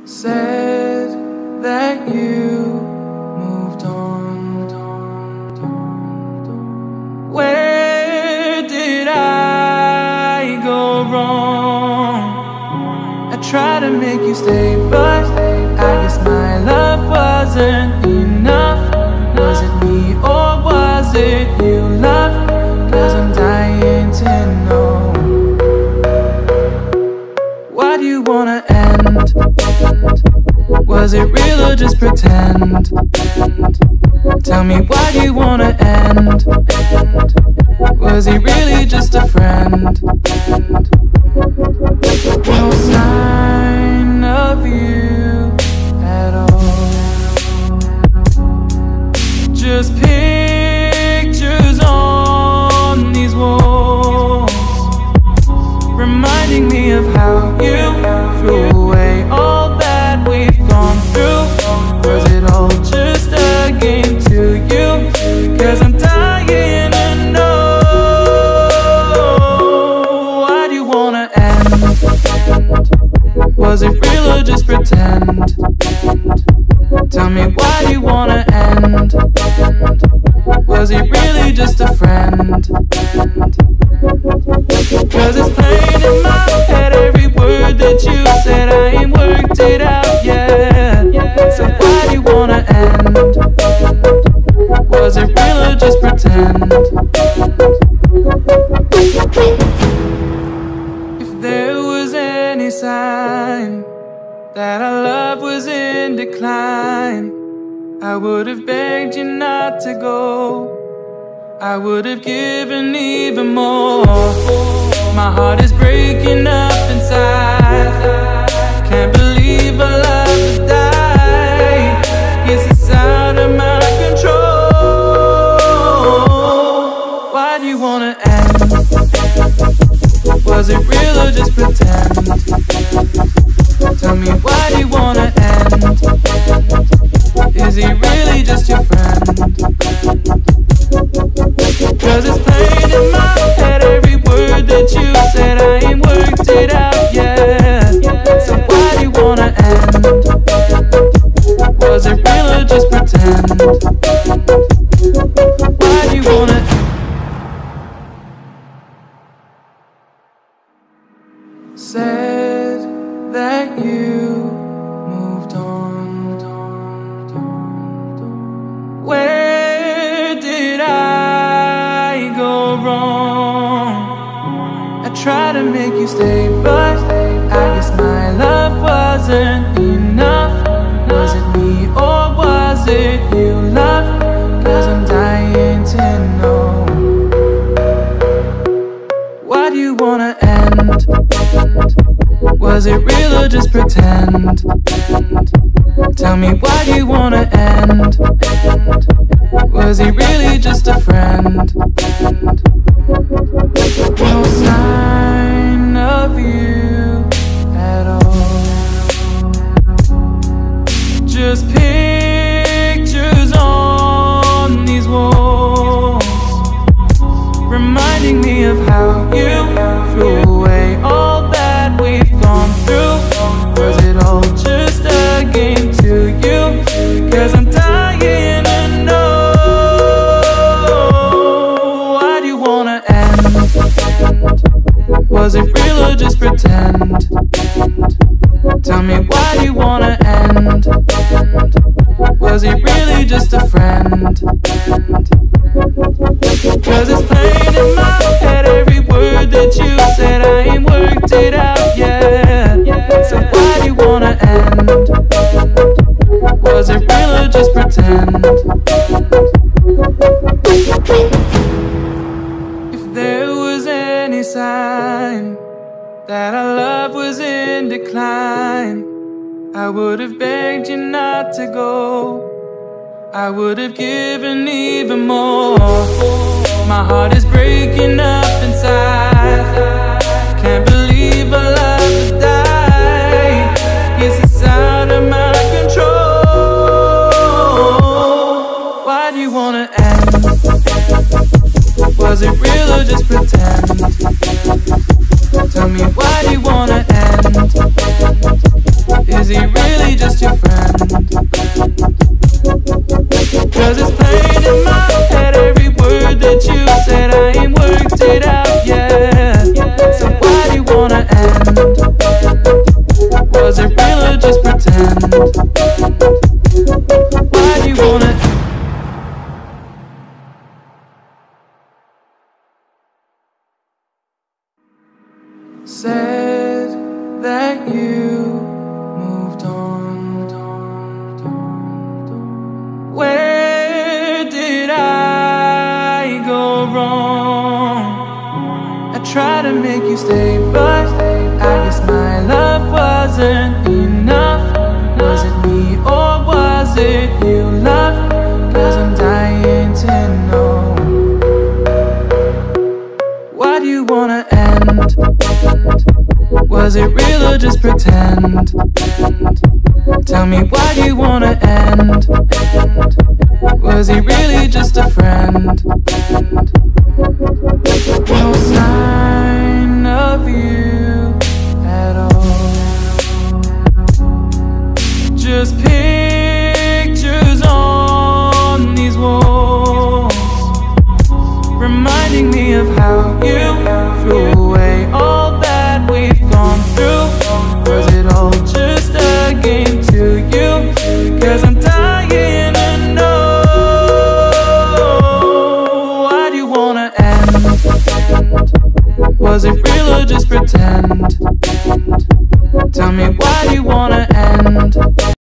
Said that you moved on. Where did I go wrong? I tried to make you stay, but I guess my love wasn't enough. Was it me or was it you, love? 'Cause I'm dying to know. Why do you wanna end? Was it real or just pretend? Tell me, why do you wanna end? Was he really just a friend? No sign of you at all. Just pictures on these walls, reminding me of how you threw away all that we've gone through. Was it all just a game to you? 'Cause I'm dying to know. Why do you wanna end? Was it real or just pretend? Tell me, why do you wanna end? Was he really just a friend? 'Cause it's playing in my head, every word that you said. I ain't worked it out yet. So why do you wanna end? Was it real or just pretend? If there was any sign that our love was in decline, I would have begged you not to go. I would have given even more. My heart is breaking up inside. Can't believe our love has died. Guess it's out of my control. Why do you wanna end? Was it real or just pretend? Tell me, why do you wanna end? Is he really just your friend? 'Cause it's playing in my head, every word that you said. I ain't worked it out yet. So why do you wanna end? Was it real or just pretend? Why do you wanna end? Said that you moved on. Where did I go wrong? I tried to make you stay, but I guess my love wasn't enough. Was it me or was it you, love? 'Cause I'm dying to know. Why do you wanna end? Was it real or just pretend? Tell me, why do you wanna end? Was he really just a friend? No sign of you at all. Just pictures on these walls, reminding me of how you threw away all that we've gone through. Was it all just a game to you? 'Cause I'm dying to know. Why do you wanna end? Was it real or just pretend? Tell me, why do you wanna end? Was he really just a friend? 'Cause it's playing in my head, every word that you said. I ain't worked it out yet. So why do you wanna end? Was it real or just pretend? If there was any sign that our love was in decline, I would have begged you not to go. I would have given even more. My heart is breaking up inside. Can't believe our love has died. Guess it's out of my control. Why do you wanna end? Was it real or just pretend? Tell me, why do you wanna end? Is he really really just your friend? 'Cause it's plain in my head, every word that you said, I ain't worked it out yet. So why do you wanna end? Was it real or just pretend? Why do you wanna end? Said that you moved on. Where did I go wrong? I tried to make you stay, but I guess my love wasn't enough. Was it me or was it you, love? 'Cause I'm dying to know. Why do you wanna end? Was it real or just pretend? Tell me, why do you wanna end? Was he really just a friend? No sign of you at all. Just pictures on these walls, reminding me of how you threw away all that we've gone through. Was it all just a game to you? 'Cause I'm dying to know. Why do you wanna end? Was it real or just pretend? Tell me, why do you wanna